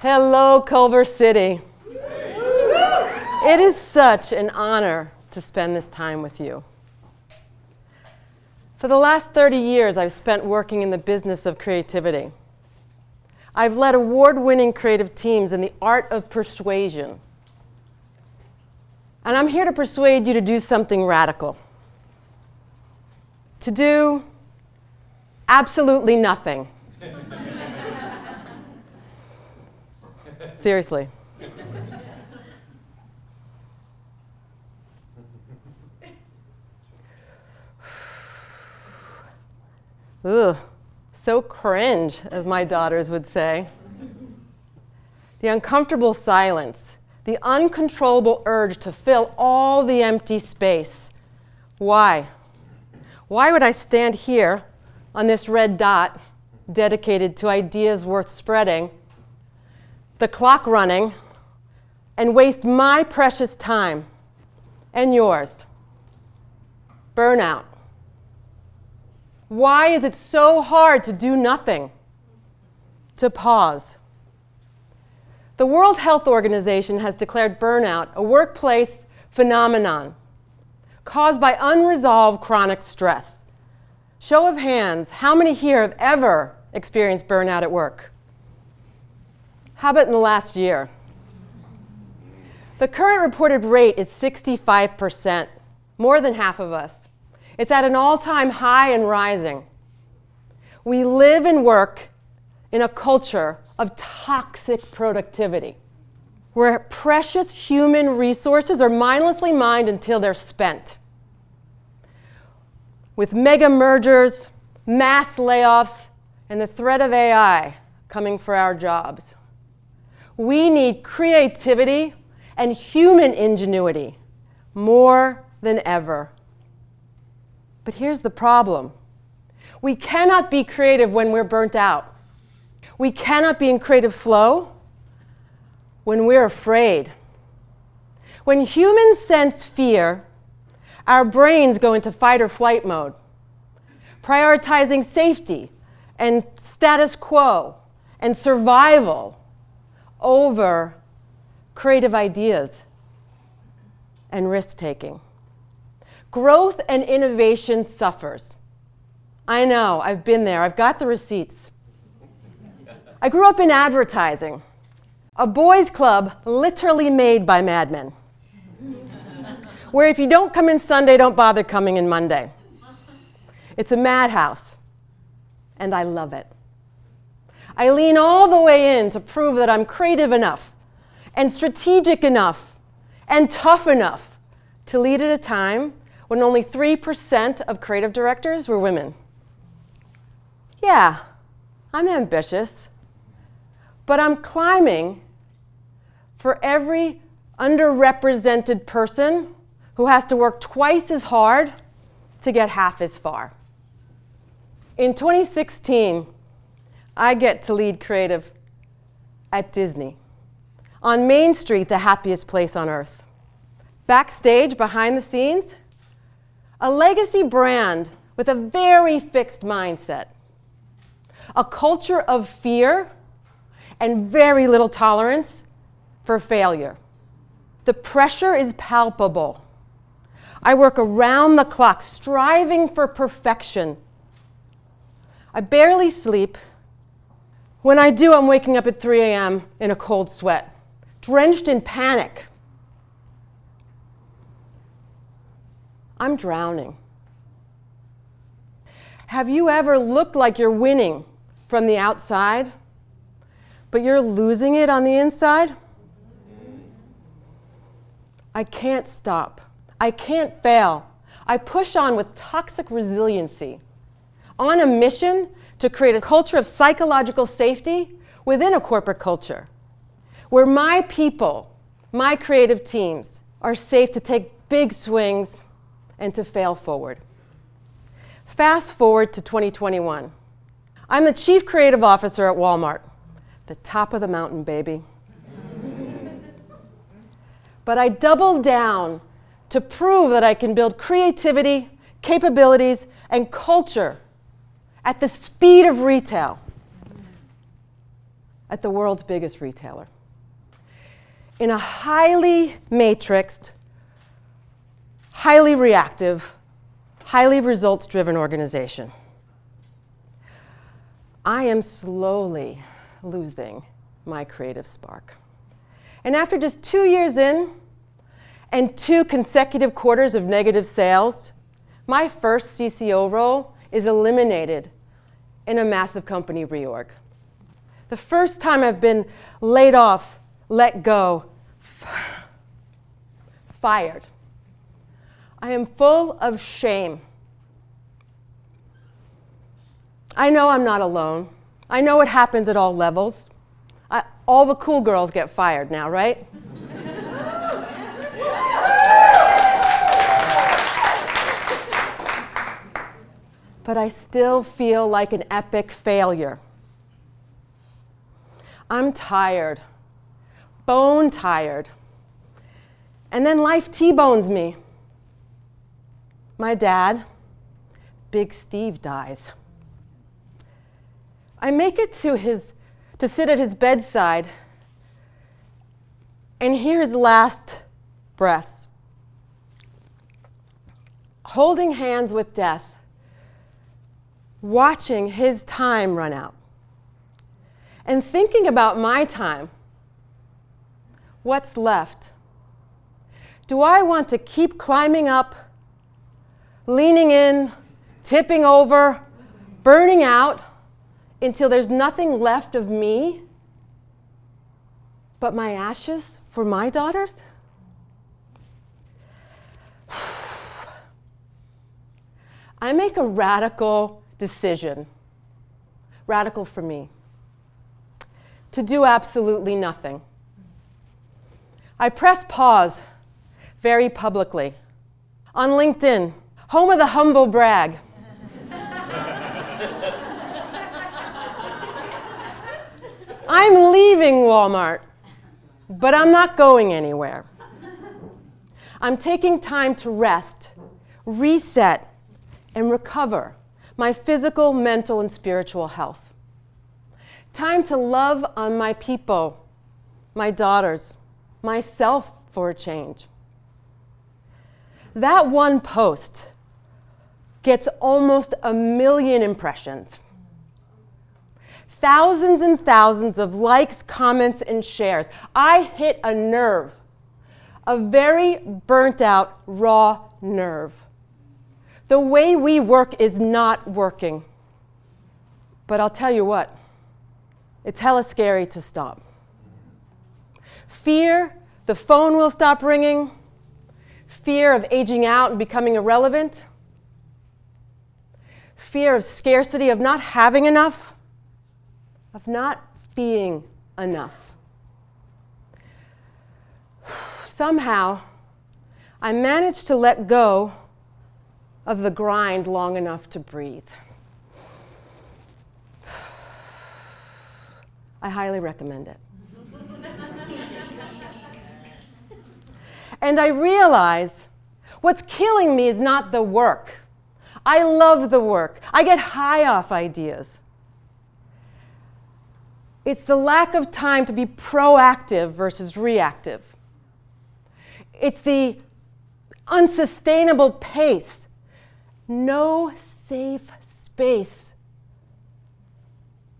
Hello, Culver City. It is such an honor to spend this time with you. For the last 30 years, I've spent working in the business of creativity. I've led award-winning creative teams in the art of persuasion. And I'm here to persuade you to do something radical. To do absolutely nothing. Seriously. Ugh, so cringe, as my daughters would say. The uncomfortable silence, the uncontrollable urge to fill all the empty space. Why? Why would I stand here on this red dot dedicated to ideas worth spreading, the clock running, and waste my precious time and yours? Burnout. Why is it so hard to do nothing, to pause? The World Health Organization has declared burnout a workplace phenomenon caused by unresolved chronic stress. Show of hands, how many here have ever experienced burnout at work? How about in the last year? The current reported rate is 65%, more than half of us. It's at an all-time high and rising. We live and work in a culture of toxic productivity, where precious human resources are mindlessly mined until they're spent. With mega mergers, mass layoffs, and the threat of AI coming for our jobs. We need creativity and human ingenuity more than ever. But here's the problem. We cannot be creative when we're burnt out. We cannot be in creative flow when we're afraid. When humans sense fear, our brains go into fight or flight mode, prioritizing safety and status quo and survival over creative ideas and risk-taking. Growth and innovation suffers. I know, I've been there, I've got the receipts. I grew up in advertising, a boys' club literally made by madmen, where if you don't come in Sunday, don't bother coming in Monday. It's a madhouse, and I love it. I lean all the way in to prove that I'm creative enough, and strategic enough, and tough enough to lead at a time when only 3% of creative directors were women. Yeah, I'm ambitious, but I'm climbing for every underrepresented person who has to work twice as hard to get half as far. In 2016, I get to lead creative at Disney, on Main Street, the happiest place on earth. Backstage, behind the scenes, a legacy brand with a very fixed mindset. A culture of fear and very little tolerance for failure. The pressure is palpable. I work around the clock, striving for perfection. I barely sleep. When I do, I'm waking up at 3 a.m. in a cold sweat, drenched in panic. I'm drowning. Have you ever looked like you're winning from the outside, but you're losing it on the inside? I can't stop. I can't fail. I push on with toxic resiliency, on a mission to create a culture of psychological safety within a corporate culture, where my people, my creative teams, are safe to take big swings and to fail forward. Fast forward to 2021. I'm the Chief Creative Officer at Walmart, the top of the mountain, baby. But I doubled down to prove that I can build creativity, capabilities, and culture at the speed of retail at the world's biggest retailer. In a highly matrixed, highly reactive, highly results-driven organization. I am slowly losing my creative spark. And after just 2 years in and 2 consecutive quarters of negative sales, my first CCO role is eliminated in a massive company reorg. The first time I've been laid off, let go, fired. I am full of shame. I know I'm not alone. I know it happens at all levels. All the cool girls get fired now, right? But I still feel like an epic failure. I'm tired, bone tired. And then life T-bones me. My dad, Big Steve, dies. I make it to sit at his bedside and hear his last breaths. Holding hands with death, watching his time run out, and thinking about my time. What's left? Do I want to keep climbing up, leaning in, tipping over, burning out until there's nothing left of me but my ashes for my daughters? I make a radical decision, radical for me, to do absolutely nothing. I press pause very publicly on LinkedIn, home of the humble brag. I'm leaving Walmart, but I'm not going anywhere. I'm taking time to rest, reset, and recover my physical, mental, and spiritual health. Time to love on my people, my daughters, myself for a change. That one post gets almost 1 million impressions. Thousands and thousands of likes, comments, and shares. I hit a nerve, a very burnt out, raw nerve. The way we work is not working. But I'll tell you what, it's hella scary to stop. Fear the phone will stop ringing, fear of aging out and becoming irrelevant, fear of scarcity, of not having enough, of not being enough. Somehow, I managed to let go of the grind long enough to breathe. I highly recommend it. And I realize what's killing me is not the work. I love the work. I get high off ideas. It's the lack of time to be proactive versus reactive. It's the unsustainable pace. No safe space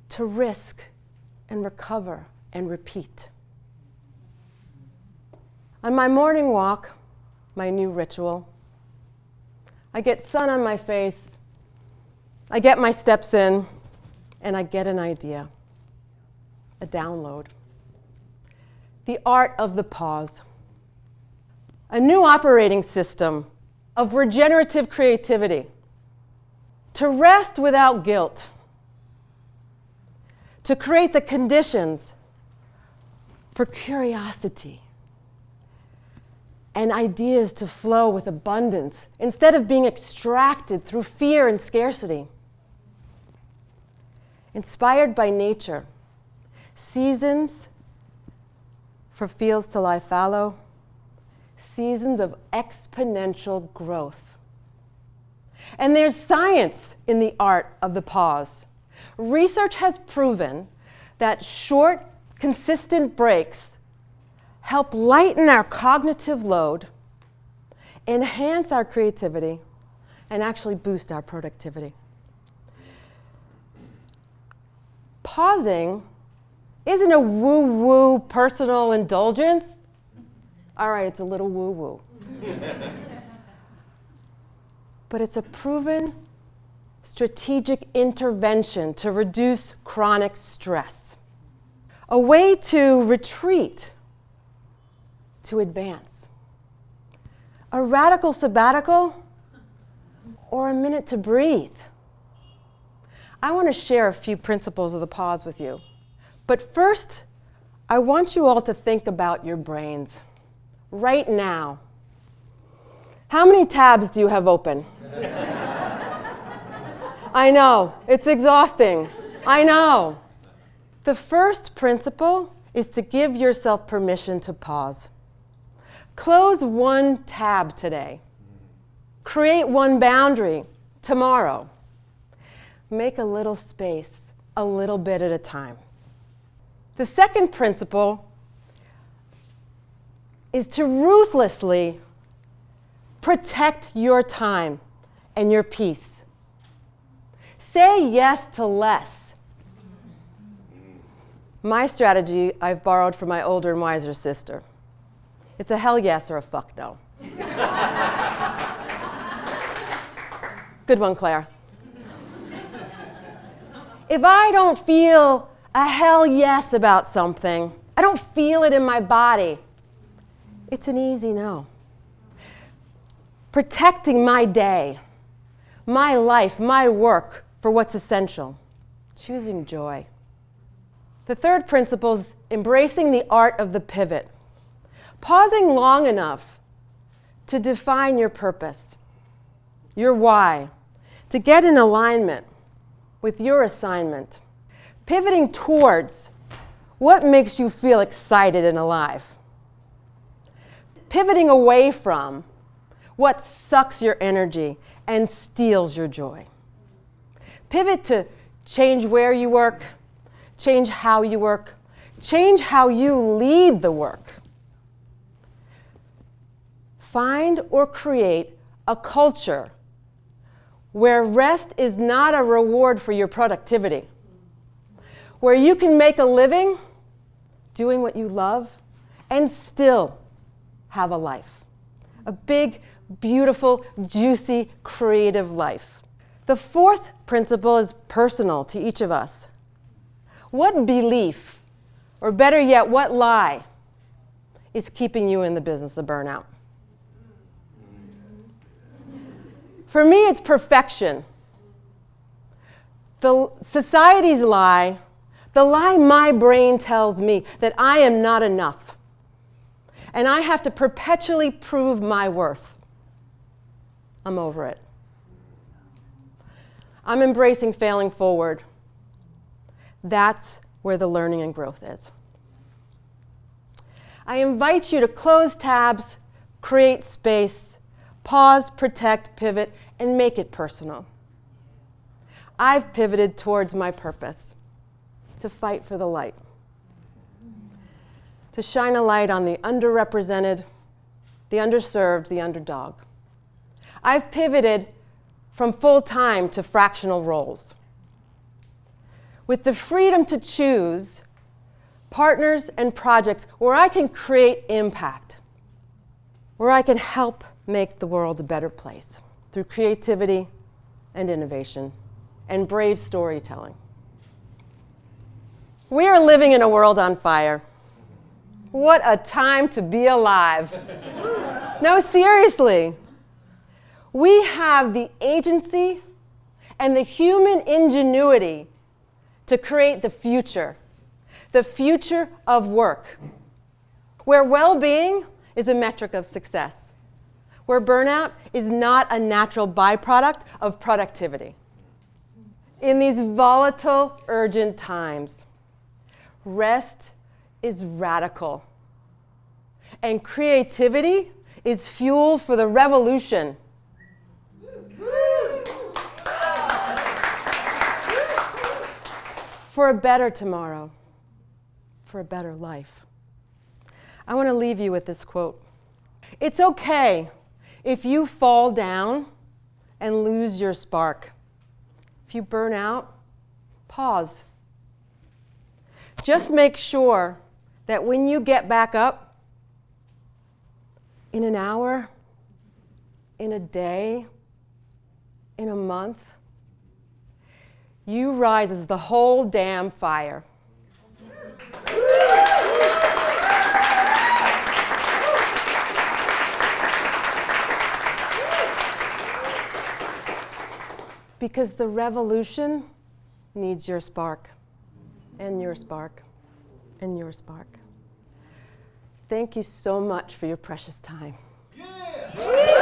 to risk and recover and repeat. On my morning walk, my new ritual, I get sun on my face, I get my steps in, and I get an idea, a download. The art of the pause. A new operating system of regenerative creativity. To rest without guilt. To create the conditions for curiosity and ideas to flow with abundance instead of being extracted through fear and scarcity. Inspired by nature, seasons for fields to lie fallow, seasons of exponential growth. And there's science in the art of the pause. Research has proven that short, consistent breaks help lighten our cognitive load, enhance our creativity, and actually boost our productivity. Pausing isn't a woo-woo personal indulgence. All right, it's a little woo-woo. But it's a proven strategic intervention to reduce chronic stress. A way to retreat, to advance. A radical sabbatical, or a minute to breathe. I want to share a few principles of the pause with you. But first, I want you all to think about your brains right now. How many tabs do you have open? I know, it's exhausting. I know. The first principle is to give yourself permission to pause. Close one tab today. Create one boundary tomorrow. Make a little space, a little bit at a time. The second principle is to ruthlessly protect your time and your peace. Say yes to less. My strategy I've borrowed from my older and wiser sister. It's a hell yes or a fuck no. Good one, Claire. If I don't feel a hell yes about something, I don't feel it in my body, it's an easy no. Protecting my day, my life, my work for what's essential. Choosing joy. The third principle is embracing the art of the pivot. Pausing long enough to define your purpose, your why, to get in alignment with your assignment. Pivoting towards what makes you feel excited and alive. Pivoting away from what sucks your energy and steals your joy. Pivot to change where you work, change how you work, change how you lead the work. Find or create a culture where rest is not a reward for your productivity, where you can make a living doing what you love and still have a life. A big, beautiful, juicy, creative life. The fourth principle is personal to each of us. What belief, or better yet, what lie, is keeping you in the business of burnout? For me, it's perfection. The society's lie, the lie my brain tells me that I am not enough. And I have to perpetually prove my worth. I'm over it. I'm embracing failing forward. That's where the learning and growth is. I invite you to close tabs, create space, pause, protect, pivot, and make it personal. I've pivoted towards my purpose, to fight for the light, to shine a light on the underrepresented, the underserved, the underdog. I've pivoted from full-time to fractional roles, with the freedom to choose partners and projects where I can create impact, where I can help make the world a better place through creativity and innovation and brave storytelling. We are living in a world on fire. What a time to be alive. No, seriously. We have the agency and the human ingenuity to create the future of work, where well-being is a metric of success, where burnout is not a natural byproduct of productivity. In these volatile, urgent times, rest is radical, and creativity is fuel for the revolution. for a better tomorrow, for a better life. I want to leave you with this quote. It's okay if you fall down and lose your spark. If you burn out, pause. Just make sure that when you get back up, in an hour, in a day, in a month, you rise as the whole damn fire. Because the revolution needs your spark, and your spark, and your spark. Thank you so much for your precious time. Yeah.